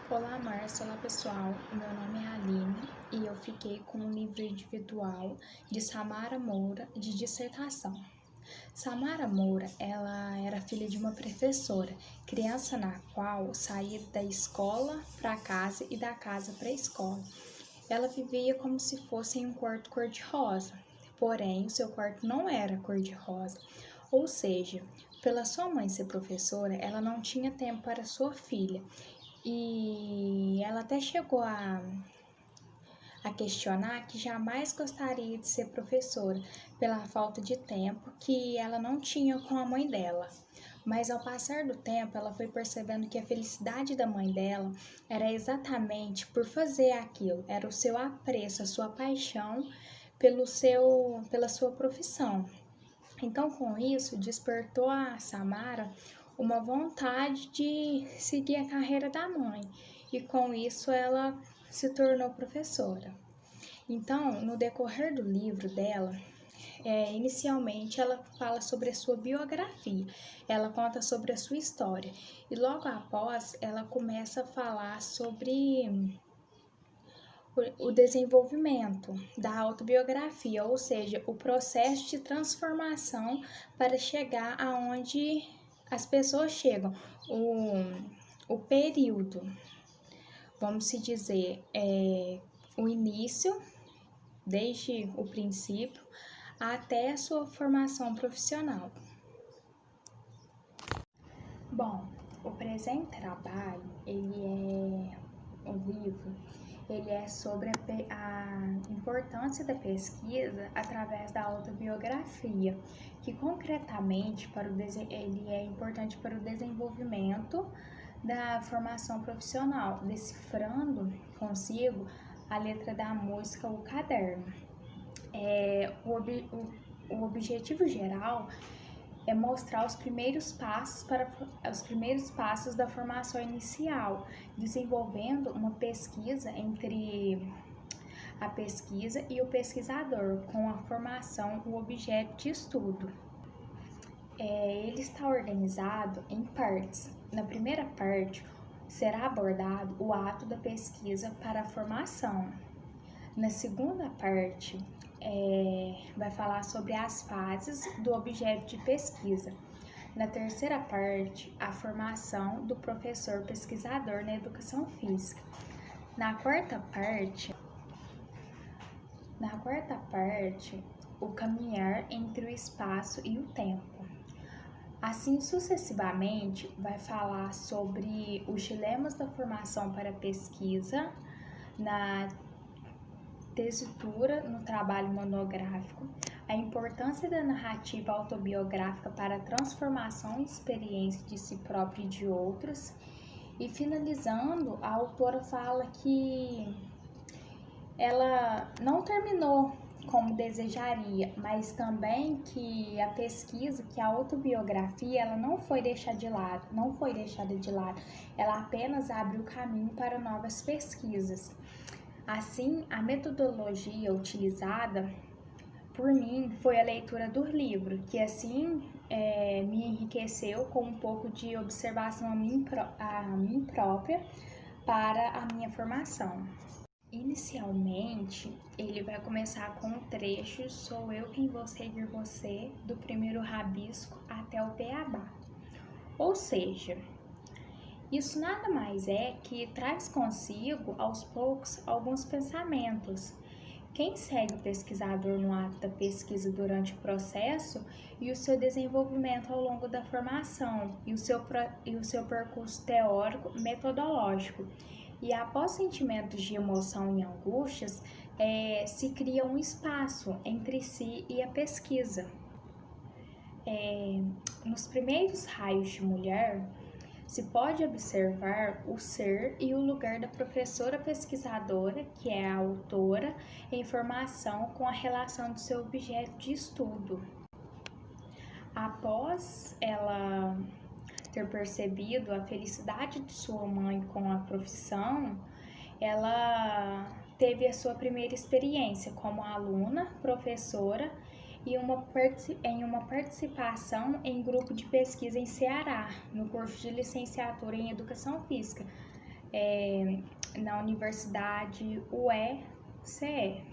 Olá, Márcia. Olá, pessoal. Meu nome é Aline e eu fiquei com um livro individual de Samara Moura de dissertação. Samara Moura, ela era filha de uma professora, criança na qual saía da escola para casa e da casa para a escola. Ela vivia como se fosse em um quarto cor-de-rosa, porém, o seu quarto não era cor-de-rosa, ou seja, pela sua mãe ser professora, ela não tinha tempo para sua filha e ela até chegou a questionar que jamais gostaria de ser professora pela falta de tempo que ela não tinha com a mãe dela. Mas ao passar do tempo, ela foi percebendo que a felicidade da mãe dela era exatamente por fazer aquilo, era o seu apreço, a sua paixão pela sua profissão. Então, com isso, despertou a Samara uma vontade de seguir a carreira da mãe, e com isso ela se tornou professora. Então, no decorrer do livro dela, inicialmente ela fala sobre a sua biografia, ela conta sobre a sua história, e logo após ela começa a falar sobre o desenvolvimento da autobiografia, ou seja, o processo de transformação para chegar aonde as pessoas chegam, o período, vamos se dizer, o início, desde o princípio, até a sua formação profissional. Bom, o presente trabalho, o livro, ele é sobre a importância da pesquisa através da autobiografia, que concretamente ele é importante para o desenvolvimento da formação profissional, decifrando consigo a letra da música O Caderno. O objetivo geral é mostrar os primeiros passos da formação inicial, desenvolvendo uma pesquisa entre a pesquisa e o pesquisador, com a formação, o objeto de estudo. Ele está organizado em partes. Na primeira parte, será abordado o ato da pesquisa para a formação. Na segunda parte, vai falar sobre as fases do objeto de pesquisa. Na terceira parte, a formação do professor pesquisador na educação física. Na quarta parte, o caminhar entre o espaço e o tempo. Assim sucessivamente, vai falar sobre os dilemas da formação para pesquisa, na tesitura, no trabalho monográfico, a importância da narrativa autobiográfica para a transformação e experiência de si próprio e de outros, e finalizando, a autora fala que ela não terminou como desejaria, mas também que a pesquisa, que a autobiografia, ela não foi deixada de lado, ela apenas abre o caminho para novas pesquisas. Assim, a metodologia utilizada por mim foi a leitura do livro, que assim me enriqueceu com um pouco de observação a mim própria para a minha formação. Inicialmente, ele vai começar com um trecho Sou eu quem vou seguir você, do primeiro rabisco até o beabá. Ou seja, isso nada mais é que traz consigo, aos poucos, alguns pensamentos. Quem segue o pesquisador no ato da pesquisa durante o processo e o seu desenvolvimento ao longo da formação e o seu percurso teórico metodológico. E após sentimentos de emoção e angústias, se cria um espaço entre si e a pesquisa. Nos primeiros raios de mulher, se pode observar o ser e o lugar da professora pesquisadora, que é a autora, em formação com a relação do seu objeto de estudo. Após ela ter percebido a felicidade de sua mãe com a profissão, ela teve a sua primeira experiência como aluna, professora, em uma participação em grupo de pesquisa em Ceará, no curso de licenciatura em Educação Física, na Universidade UECE.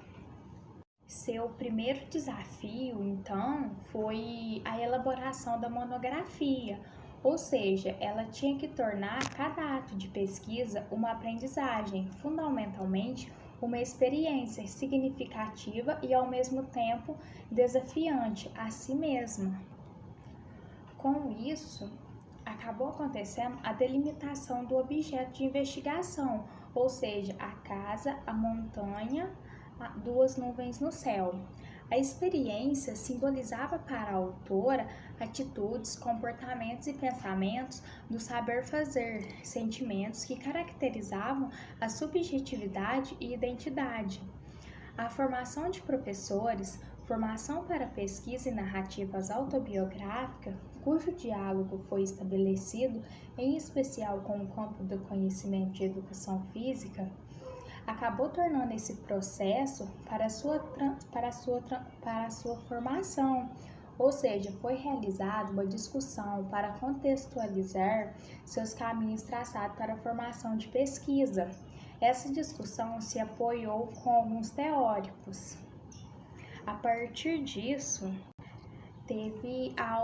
Seu primeiro desafio, então, foi a elaboração da monografia, ou seja, ela tinha que tornar cada ato de pesquisa uma aprendizagem, fundamentalmente uma experiência significativa e, ao mesmo tempo, desafiante a si mesma. Com isso, acabou acontecendo a delimitação do objeto de investigação, ou seja, a casa, a montanha, duas nuvens no céu. A experiência simbolizava para a autora atitudes, comportamentos e pensamentos do saber fazer, sentimentos que caracterizavam a subjetividade e identidade. A formação de professores, formação para pesquisa e narrativas autobiográficas, cujo diálogo foi estabelecido, em especial com o campo do conhecimento de educação física, acabou tornando esse processo para a sua formação, ou seja, foi realizada uma discussão para contextualizar seus caminhos traçados para a formação de pesquisa. Essa discussão se apoiou com alguns teóricos. A partir disso, teve a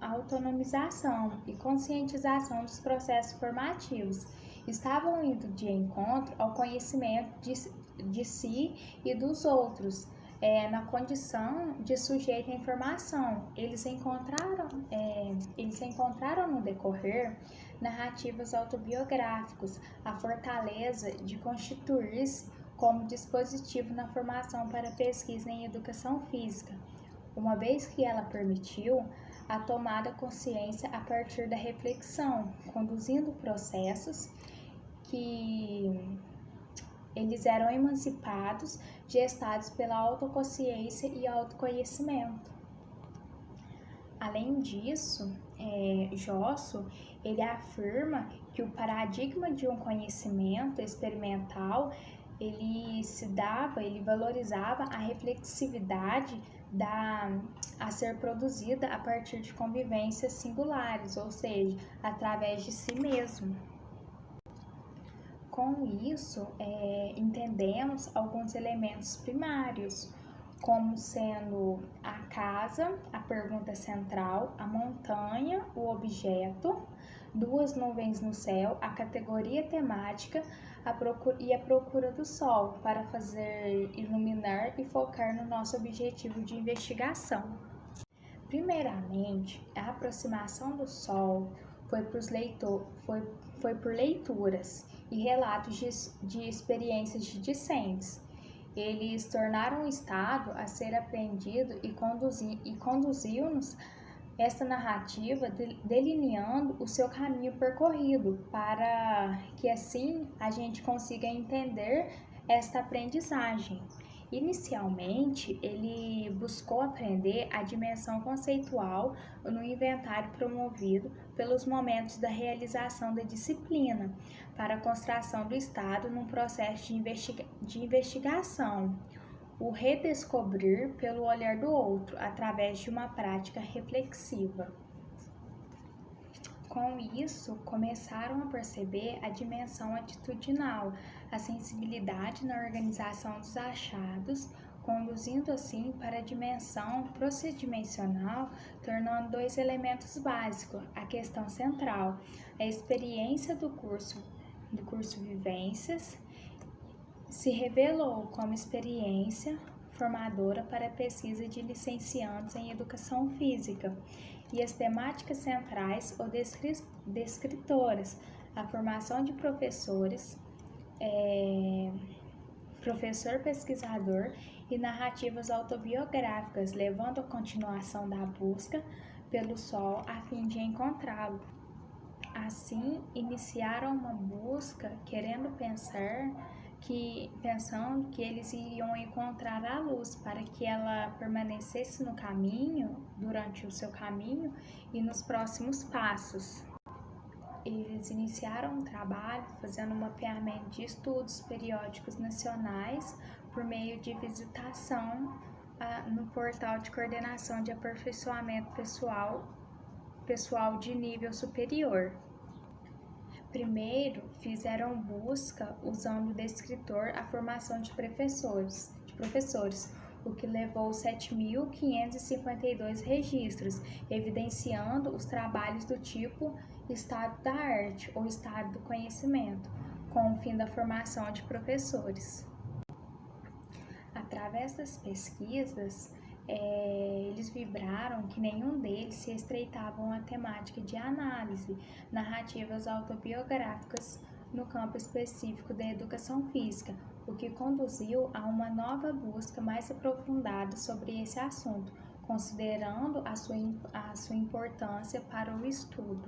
autonomização e conscientização dos processos formativos. Estavam indo de encontro ao conhecimento de si e dos outros, na condição de sujeito à informação. Eles encontraram no decorrer narrativas autobiográficas, a fortaleza de constituir-se como dispositivo na formação para pesquisa em educação física, uma vez que ela permitiu a tomada de consciência a partir da reflexão, conduzindo processos que eles eram emancipados, gestados pela autoconsciência e autoconhecimento. Além disso, Josso, ele afirma que o paradigma de um conhecimento experimental, ele valorizava a reflexividade a ser produzida a partir de convivências singulares, ou seja, através de si mesmo. Com isso, entendemos alguns elementos primários, como sendo a casa, a pergunta central, a montanha, o objeto, duas nuvens no céu, a categoria temática e a procura do sol, para fazer iluminar e focar no nosso objetivo de investigação. Primeiramente, a aproximação do sol foi por leituras e relatos de experiências de discentes. Eles tornaram o estado a ser aprendido e conduziu-nos esta narrativa delineando o seu caminho percorrido, para que assim a gente consiga entender esta aprendizagem. Inicialmente, ele buscou aprender a dimensão conceitual no inventário promovido pelos momentos da realização da disciplina, para a construção do Estado num processo de investigação, o redescobrir pelo olhar do outro, através de uma prática reflexiva. Com isso, começaram a perceber a dimensão atitudinal, a sensibilidade na organização dos achados, conduzindo assim para a dimensão procedimental, tornando dois elementos básicos, a questão central, a experiência do curso Vivências, se revelou como experiência formadora para a pesquisa de licenciandos em educação física, e as temáticas centrais ou descritoras, a formação de professores, professor pesquisador e narrativas autobiográficas, levando à continuação da busca pelo sol a fim de encontrá-lo. Assim, iniciaram uma busca pensando que eles iriam encontrar a luz, para que ela permanecesse no caminho, durante o seu caminho e nos próximos passos. Eles iniciaram um trabalho fazendo um mapeamento de estudos periódicos nacionais por meio de visitação no portal de coordenação de aperfeiçoamento pessoal de nível superior. Primeiro, fizeram busca usando o descritor a formação de professores, o que levou 7.552 registros, evidenciando os trabalhos do tipo estado da arte ou estado do conhecimento, com o fim da formação de professores. Através das pesquisas, eles vibraram que nenhum deles se estreitavam à temática de análise, narrativas autobiográficas no campo específico da educação física, o que conduziu a uma nova busca mais aprofundada sobre esse assunto, considerando a sua importância para o estudo.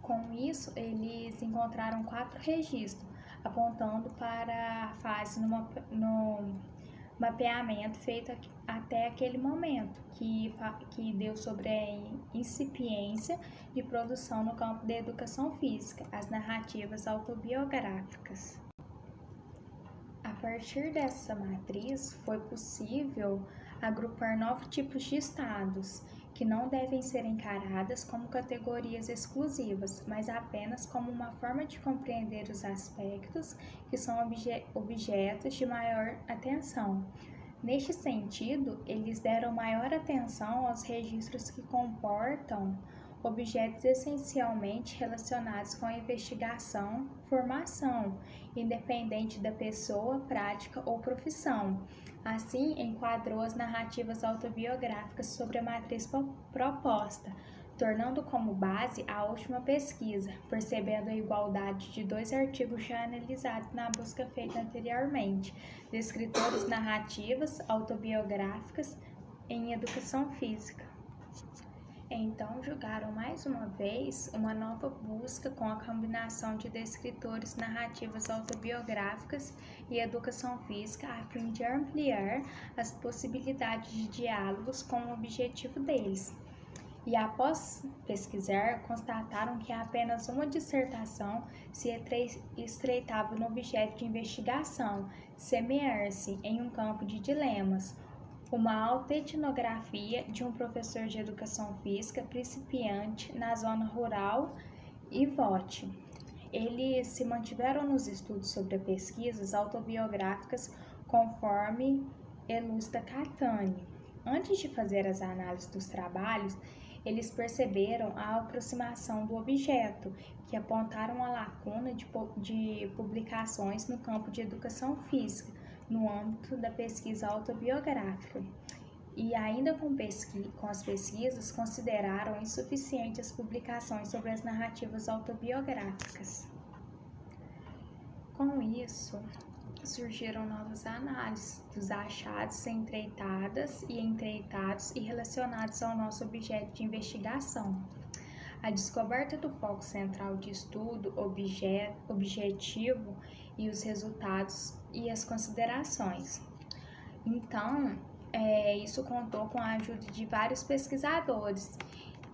Com isso, eles encontraram 4 registros, apontando para a fase no mapeamento feito até aquele momento, que deu sobre a incipiência de produção no campo da educação física, as narrativas autobiográficas. A partir dessa matriz, foi possível agrupar 9 tipos de estados, que não devem ser encaradas como categorias exclusivas, mas apenas como uma forma de compreender os aspectos que são objetos de maior atenção. Neste sentido, eles deram maior atenção aos registros que comportam objetos essencialmente relacionados com a investigação, formação, independente da pessoa, prática ou profissão. Assim, enquadrou as narrativas autobiográficas sobre a matriz proposta, tornando como base a última pesquisa, percebendo a igualdade de 2 artigos já analisados na busca feita anteriormente, de escritores narrativas autobiográficas em educação física. Então, julgaram mais uma vez uma nova busca com a combinação de descritores narrativas autobiográficas e educação física a fim de ampliar as possibilidades de diálogos com o objetivo deles. E após pesquisar, constataram que apenas uma dissertação se estreitava no objeto de investigação, semear-se em um campo de dilemas, uma autoetnografia de um professor de educação física principiante na zona rural e VOT. Eles se mantiveram nos estudos sobre pesquisas autobiográficas conforme elucida Catani. Antes de fazer as análises dos trabalhos, eles perceberam a aproximação do objeto, que apontaram a lacuna de publicações no campo de educação física, no âmbito da pesquisa autobiográfica. E ainda com as pesquisas, consideraram insuficientes as publicações sobre as narrativas autobiográficas. Com isso, surgiram novas análises dos achados entreitados e relacionados ao nosso objeto de investigação. A descoberta do foco central de estudo, objetivo e os resultados e as considerações. Então, isso contou com a ajuda de vários pesquisadores,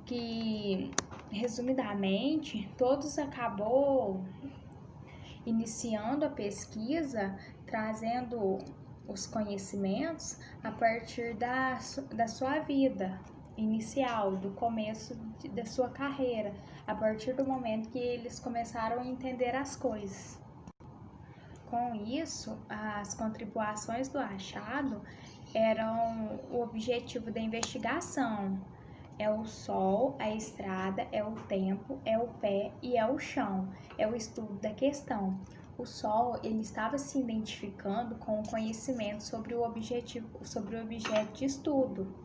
que, resumidamente, todos acabou iniciando a pesquisa, trazendo os conhecimentos a partir da sua vida inicial, do começo da sua carreira, a partir do momento que eles começaram a entender as coisas. Com isso, as contribuições do achado eram o objetivo da investigação. É o sol, a estrada, é o tempo, é o pé e é o chão. É o estudo da questão. O sol, ele estava se identificando com o conhecimento sobre o objeto de estudo.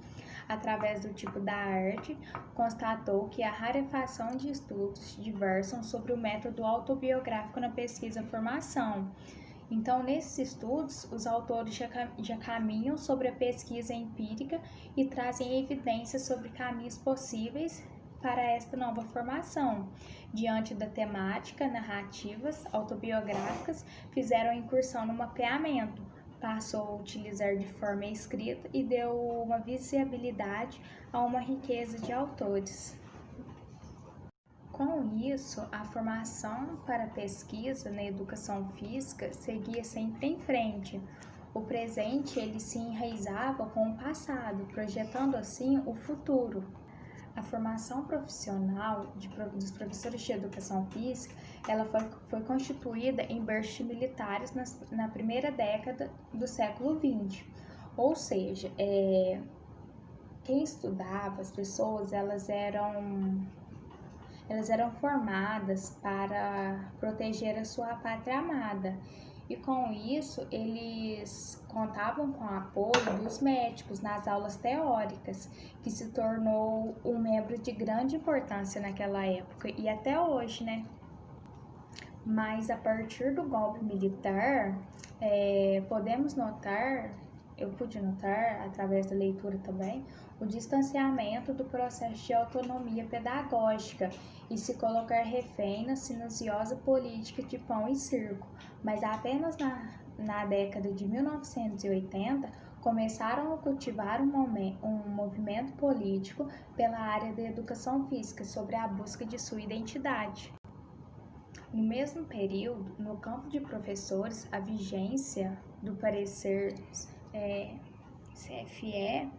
Através do tipo da arte, constatou que a rarefação de estudos diversam sobre o método autobiográfico na pesquisa-formação. Então, nesses estudos, os autores já caminham sobre a pesquisa empírica e trazem evidências sobre caminhos possíveis para esta nova formação. Diante da temática, narrativas autobiográficas fizeram incursão no mapeamento, passou a utilizar de forma escrita e deu uma visibilidade a uma riqueza de autores. Com isso, a formação para a pesquisa na educação física seguia sempre em frente. O presente ele se enraizava com o passado, projetando assim o futuro. A formação profissional dos professores de educação física, ela foi constituída em berços militares na primeira década do século XX. Ou seja, quem estudava, as pessoas, elas eram formadas para proteger a sua pátria amada. E com isso, eles contavam com o apoio dos médicos nas aulas teóricas, que se tornou um membro de grande importância naquela época e até hoje, né? Mas a partir do golpe militar, eu pude notar, através da leitura também, o distanciamento do processo de autonomia pedagógica e se colocar refém na silenciosa política de pão e circo. Mas apenas na década de 1980 começaram a cultivar um movimento político pela área da educação física sobre a busca de sua identidade. No mesmo período, no campo de professores, a vigência do parecer CFE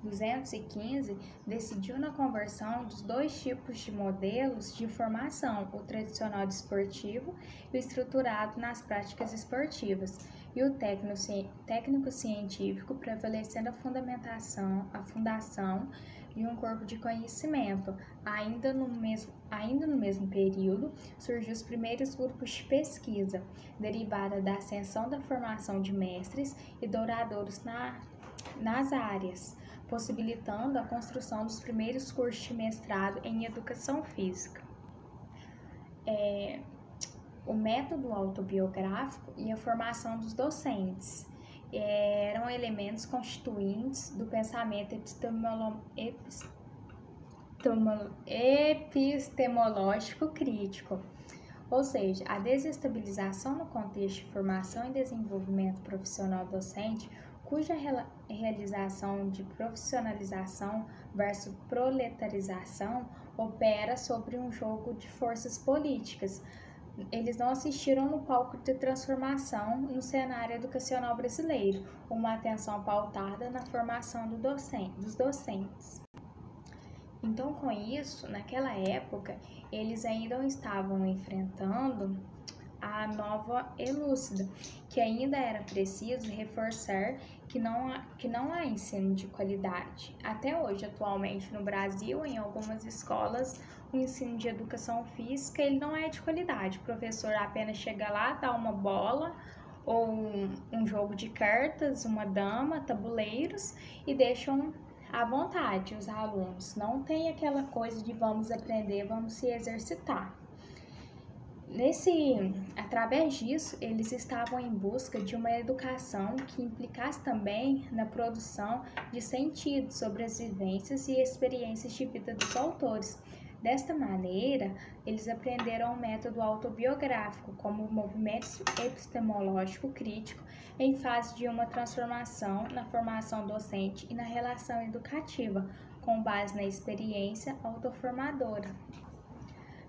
215 decidiu na conversão dos dois tipos de modelos de formação, o tradicional desportivo e o estruturado nas práticas esportivas, e o técnico-científico prevalecendo a fundação de um corpo de conhecimento. Ainda no mesmo período, surgiu os primeiros grupos de pesquisa, derivada da ascensão da formação de mestres e douradouros nas áreas, possibilitando a construção dos primeiros cursos de mestrado em educação física. O método autobiográfico e a formação dos docentes eram elementos constituintes do pensamento epistemológico crítico, ou seja, a desestabilização no contexto de formação e desenvolvimento profissional docente, cuja realização de profissionalização versus proletarização opera sobre um jogo de forças políticas. Eles não assistiram no palco de transformação no cenário educacional brasileiro, uma atenção pautada na formação dos docentes. Então, com isso, naquela época, eles ainda estavam enfrentando a nova elúcida, que ainda era preciso reforçar que não há ensino de qualidade. Até hoje, atualmente, no Brasil, em algumas escolas, o ensino de educação física ele não é de qualidade. O professor apenas chega lá, dá uma bola ou um jogo de cartas, uma dama, tabuleiros e deixam à vontade os alunos. Não tem aquela coisa de vamos aprender, vamos se exercitar. Através disso, eles estavam em busca de uma educação que implicasse também na produção de sentido sobre as vivências e experiências de vida dos autores. Desta maneira, eles aprenderam o método autobiográfico como movimento epistemológico crítico em fase de uma transformação na formação docente e na relação educativa, com base na experiência autoformadora.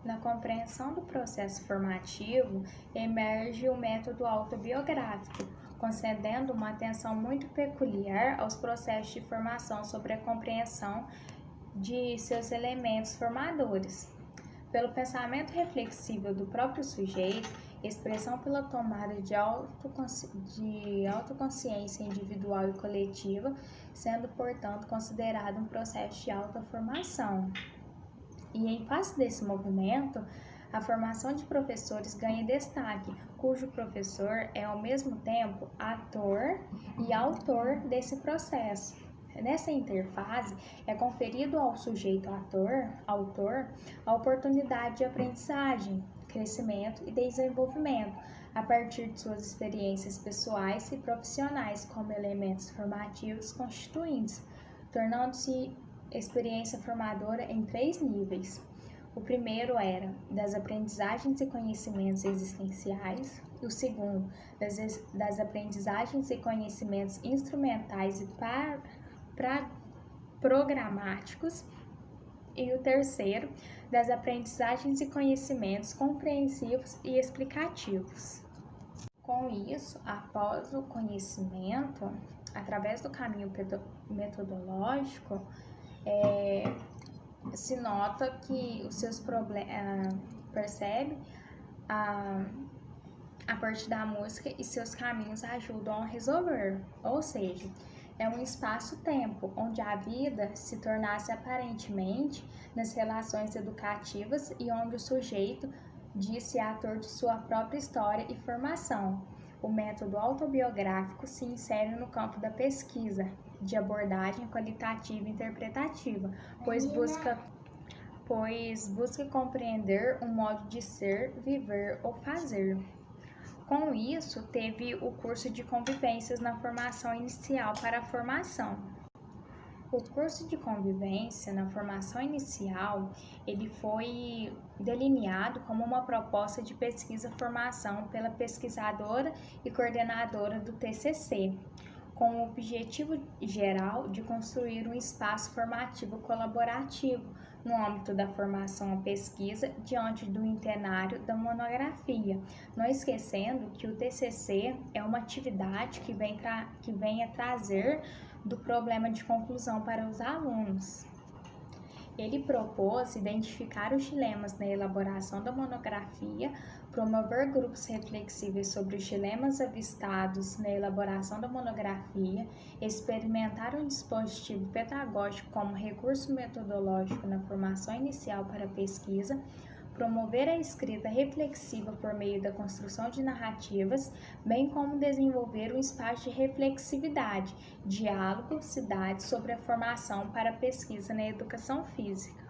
Na compreensão do processo formativo, emerge o método autobiográfico, concedendo uma atenção muito peculiar aos processos de formação sobre a compreensão de seus elementos formadores. Pelo pensamento reflexível do próprio sujeito, expressão pela tomada de autoconsciência individual e coletiva, sendo, portanto, considerado um processo de autoformação. E em face desse movimento, a formação de professores ganha destaque, cujo professor é ao mesmo tempo ator e autor desse processo. Nessa interfase, é conferido ao sujeito autor, a oportunidade de aprendizagem, crescimento e desenvolvimento, a partir de suas experiências pessoais e profissionais como elementos formativos constituintes, tornando-se experiência formadora em 3 níveis. O primeiro era das aprendizagens e conhecimentos existenciais, o segundo das aprendizagens e conhecimentos instrumentais e programáticos, e o terceiro das aprendizagens e conhecimentos compreensivos e explicativos. Com isso, após o conhecimento, através do caminho metodológico, se nota que os seus problemas, percebe a partir da música e seus caminhos ajudam a resolver, ou seja, é um espaço-tempo onde a vida se tornasse aparentemente nas relações educativas e onde o sujeito diz-se ator de sua própria história e formação. O método autobiográfico se insere no campo da pesquisa, de abordagem qualitativa e interpretativa, pois busca compreender um modo de ser, viver ou fazer. Com isso, teve o curso de convivências na formação inicial para a formação. O curso de convivência na formação inicial, ele foi delineado como uma proposta de pesquisa-formação pela pesquisadora e coordenadora do TCC, com o objetivo geral de construir um espaço formativo colaborativo no âmbito da formação à pesquisa diante do intentário da monografia, não esquecendo que o TCC é uma atividade que vem a trazer do problema de conclusão para os alunos. Ele propôs identificar os dilemas na elaboração da monografia, promover grupos reflexíveis sobre os dilemas avistados na elaboração da monografia, experimentar um dispositivo pedagógico como recurso metodológico na formação inicial para a pesquisa, promover a escrita reflexiva por meio da construção de narrativas, bem como desenvolver um espaço de reflexividade, diálogo, cidade sobre a formação para a pesquisa na educação física.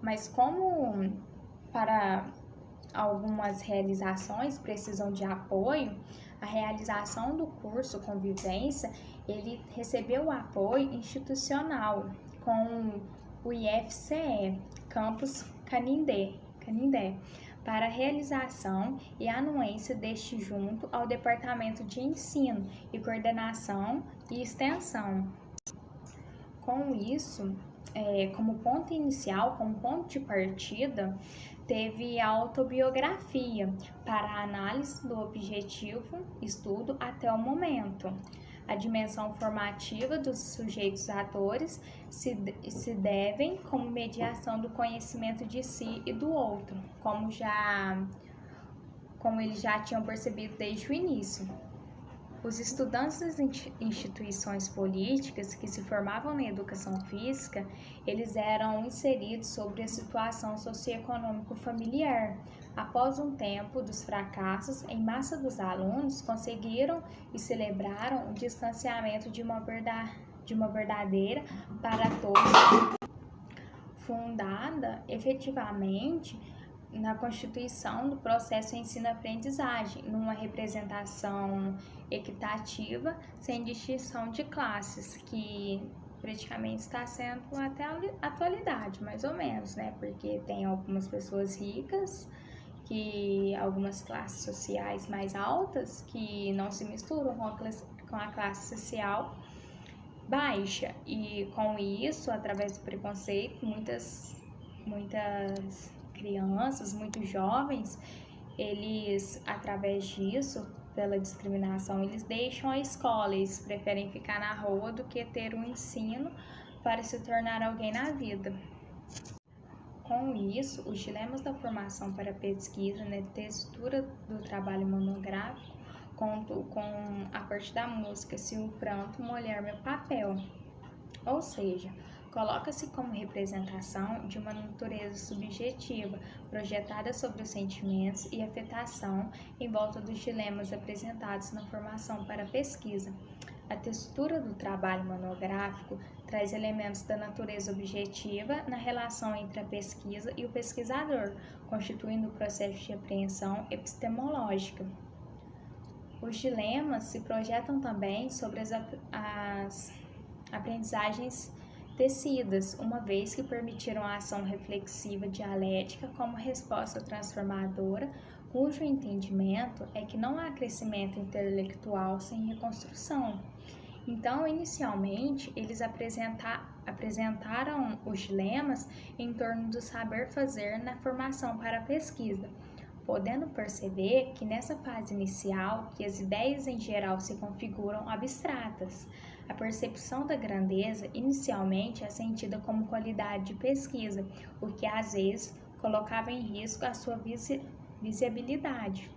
Mas como para algumas realizações precisam de apoio, a realização do curso Convivência, ele recebeu o apoio institucional com o IFCE, Campus Canindé, para a realização e anuência deste junto ao Departamento de Ensino e Coordenação e Extensão. Com isso, como ponto inicial, como ponto de partida, teve a autobiografia para a análise do objetivo, estudo até o momento. A dimensão formativa dos sujeitos atores se devem como mediação do conhecimento de si e do outro, como eles já tinham percebido desde o início. Os estudantes das instituições políticas que se formavam na educação física, eles eram inseridos sobre a situação socioeconômico-familiar. Após um tempo dos fracassos, em massa dos alunos conseguiram e celebraram o distanciamento de uma verdadeira para todos, fundada efetivamente na constituição do processo ensino-aprendizagem, numa representação equitativa, sem distinção de classes, que praticamente está sendo até a atualidade, mais ou menos, né? Porque tem algumas pessoas ricas, algumas classes sociais mais altas, que não se misturam com a classe social baixa, e com isso, através do preconceito, muitas crianças, muitos jovens, eles, através disso, pela discriminação, eles deixam a escola, eles preferem ficar na rua do que ter um ensino para se tornar alguém na vida. Com isso, os dilemas da formação para a pesquisa, na textura do trabalho monográfico, conto com a parte da música Se o Pranto Molhar Meu Papel, ou seja, coloca-se como representação de uma natureza subjetiva, projetada sobre os sentimentos e afetação em volta dos dilemas apresentados na formação para a pesquisa. A textura do trabalho monográfico traz elementos da natureza objetiva na relação entre a pesquisa e o pesquisador, constituindo o processo de apreensão epistemológica. Os dilemas se projetam também sobre as aprendizagens tecidas, uma vez que permitiram a ação reflexiva dialética como resposta transformadora, cujo entendimento é que não há crescimento intelectual sem reconstrução. Então, inicialmente, eles apresentaram os dilemas em torno do saber fazer na formação para a pesquisa, podendo perceber que nessa fase inicial, que as ideias em geral se configuram abstratas, A percepção da grandeza inicialmente é sentida como qualidade de pesquisa, o que às vezes colocava em risco a sua visibilidade.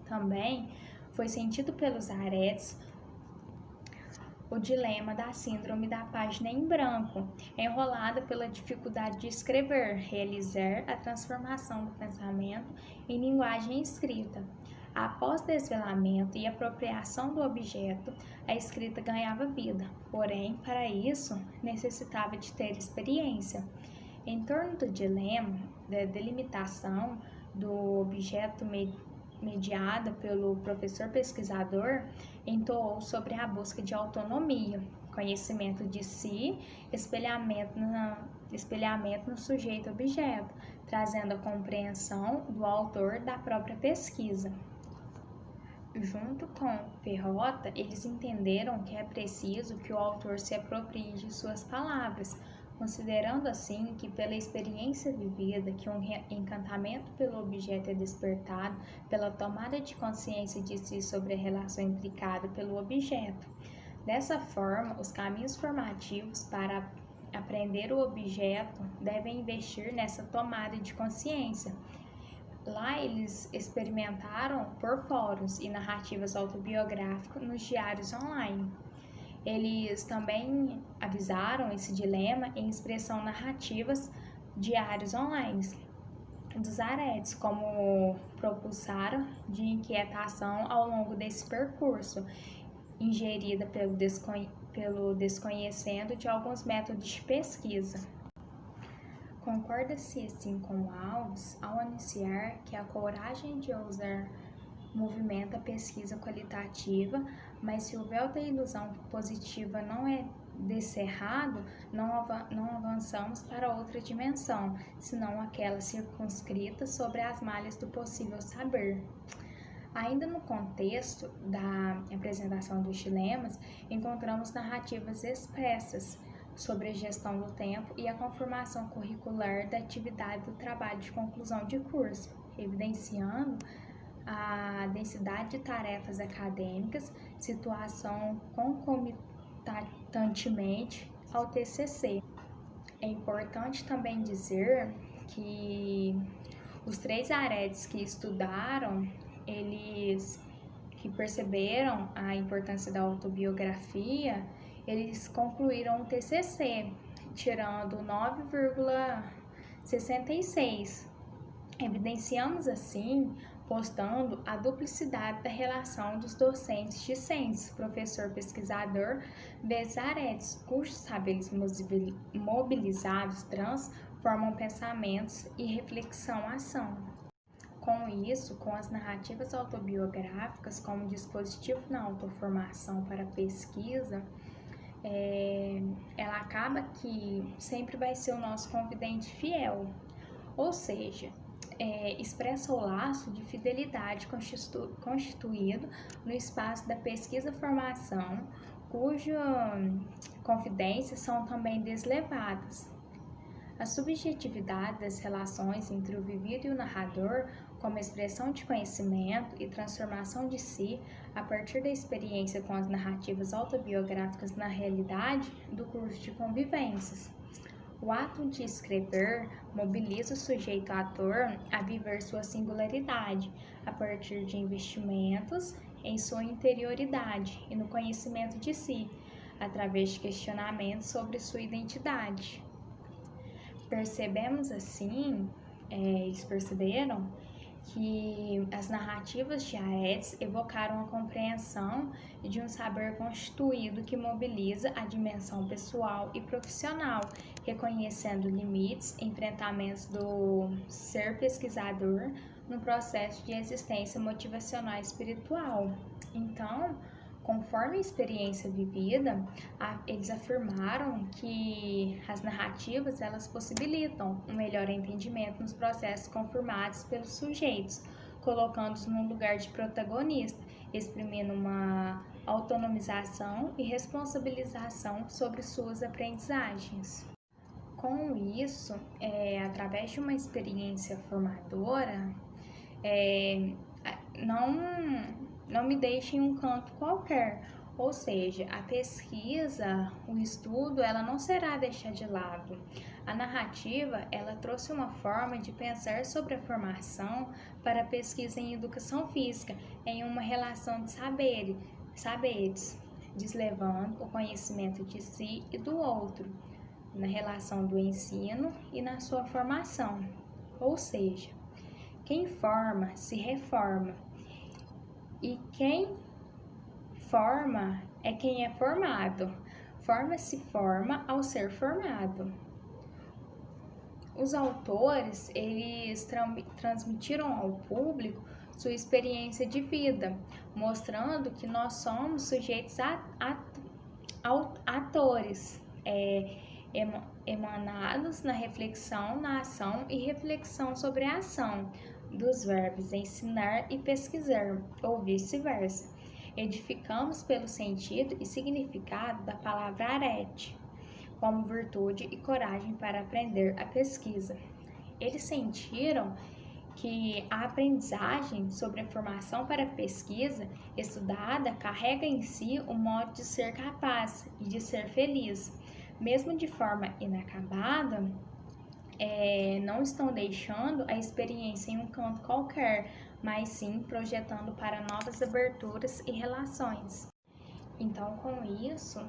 Também foi sentido pelos aretes o dilema da síndrome da página em branco, enrolada pela dificuldade de escrever, realizar a transformação do pensamento em linguagem escrita. Após desvelamento e apropriação do objeto, a escrita ganhava vida, porém, para isso, necessitava de ter experiência. Em torno do dilema da delimitação do objeto mediada pelo professor pesquisador, entoou sobre a busca de autonomia, conhecimento de si, espelhamento no sujeito-objeto, trazendo a compreensão do autor da própria pesquisa. Junto com Perrota, eles entenderam que é preciso que o autor se aproprie de suas palavras, considerando assim que pela experiência vivida que um encantamento pelo objeto é despertado pela tomada de consciência de si sobre a relação implicada pelo objeto. Dessa forma, os caminhos formativos para aprender o objeto devem investir nessa tomada de consciência. Lá eles experimentaram por fóruns e narrativas autobiográficas nos diários online. Eles também avisaram esse dilema em expressão narrativas diários online dos aretes, como propulsaram de inquietação ao longo desse percurso, ingerida pelo desconhecendo de alguns métodos de pesquisa. Concorda-se assim com Alves ao anunciar que a coragem de ousar movimenta a pesquisa qualitativa, mas se o véu da ilusão positiva não é descerrado, não avançamos para outra dimensão, senão aquela circunscrita sobre as malhas do possível saber. Ainda no contexto da apresentação dos dilemas, encontramos narrativas expressas sobre a gestão do tempo e a conformação curricular da atividade do trabalho de conclusão de curso, evidenciando a densidade de tarefas acadêmicas, situação concomitantemente ao TCC. É importante também dizer que os 3 aretes que estudaram, eles que perceberam a importância da autobiografia, eles concluíram o TCC, tirando 9,66. Evidenciamos assim, postando a duplicidade da relação dos docentes discentes, professor-pesquisador, vezes aretes, cujos saberes mobilizados transformam pensamentos e reflexão-ação. Com isso, com as narrativas autobiográficas como dispositivo na autoformação para pesquisa, ela acaba que sempre vai ser o nosso confidente fiel, ou seja, expressa o laço de fidelidade constituído no espaço da pesquisa-formação, cujas confidências são também deslevadas. A subjetividade das relações entre o vivido e o narrador, como expressão de conhecimento e transformação de si a partir da experiência com as narrativas autobiográficas na realidade do curso de convivências. O ato de escrever mobiliza o sujeito-ator a viver sua singularidade a partir de investimentos em sua interioridade e no conhecimento de si, através de questionamentos sobre sua identidade. Percebemos assim, eles perceberam que as narrativas de Aedes evocaram a compreensão de um saber constituído que mobiliza a dimensão pessoal e profissional, reconhecendo limites, enfrentamentos do ser pesquisador no processo de existência motivacional espiritual. Então, conforme a experiência vivida, eles afirmaram que as narrativas elas possibilitam um melhor entendimento nos processos confirmados pelos sujeitos, colocando-os num lugar de protagonista, exprimindo uma autonomização e responsabilização sobre suas aprendizagens. Com isso, através de uma experiência formadora, não me deixe em um canto qualquer, Ou seja, a pesquisa, o estudo, ela não será deixada de lado. A narrativa, ela trouxe uma forma de pensar sobre a formação para a pesquisa em educação física, em uma relação de saberes, deslevando o conhecimento de si e do outro, na relação do ensino e na sua formação. Ou seja, quem forma se reforma, e quem forma é quem é formado. Forma se forma ao ser formado. Os autores, eles transmitiram ao público sua experiência de vida, mostrando que nós somos sujeitos atores, emanados na reflexão, na ação e reflexão sobre a ação dos verbos ensinar e pesquisar, ou vice-versa. Edificamos pelo sentido e significado da palavra arete, como virtude e coragem para aprender a pesquisa. Eles sentiram que a aprendizagem sobre a formação para a pesquisa estudada carrega em si o modo de ser capaz e de ser feliz. Mesmo de forma inacabada, não estão deixando a experiência em um canto qualquer, mas sim projetando para novas aberturas e relações. Então, com isso,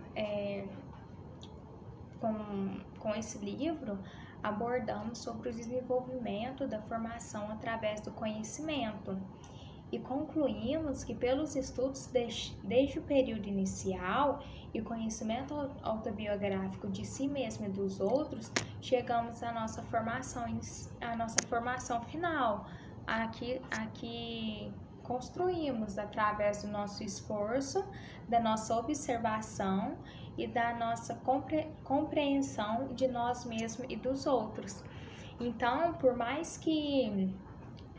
com esse livro, abordamos sobre o desenvolvimento da formação através do conhecimento e concluímos que pelos estudos desde o período inicial e conhecimento autobiográfico de si mesmo e dos outros, chegamos à nossa formação final, aqui construímos através do nosso esforço, da nossa observação e da nossa compreensão de nós mesmos e dos outros. Então, por mais que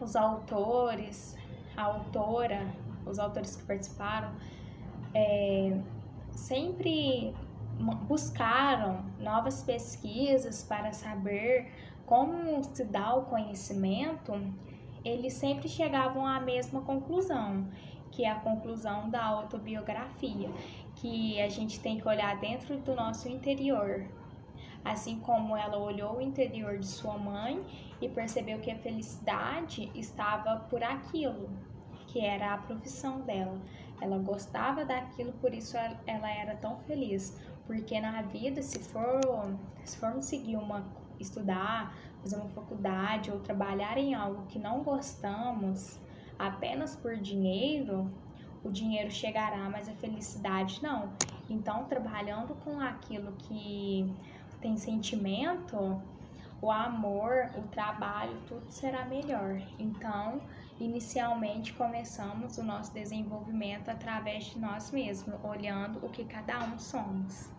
os autores, a autora, os autores que participaram, sempre buscaram novas pesquisas para saber como se dá o conhecimento, eles sempre chegavam à mesma conclusão, que é a conclusão da autobiografia, que a gente tem que olhar dentro do nosso interior. Assim como ela olhou o interior de sua mãe e percebeu que a felicidade estava por aquilo, que era a profissão dela. Ela gostava daquilo, por isso ela era tão feliz. Porque na vida, se formos seguir estudar, fazer uma faculdade ou trabalhar em algo que não gostamos apenas por dinheiro, o dinheiro chegará, mas a felicidade não. Então, trabalhando com aquilo que tem sentimento, o amor, o trabalho, tudo será melhor. Então, inicialmente começamos o nosso desenvolvimento através de nós mesmos, olhando o que cada um somos.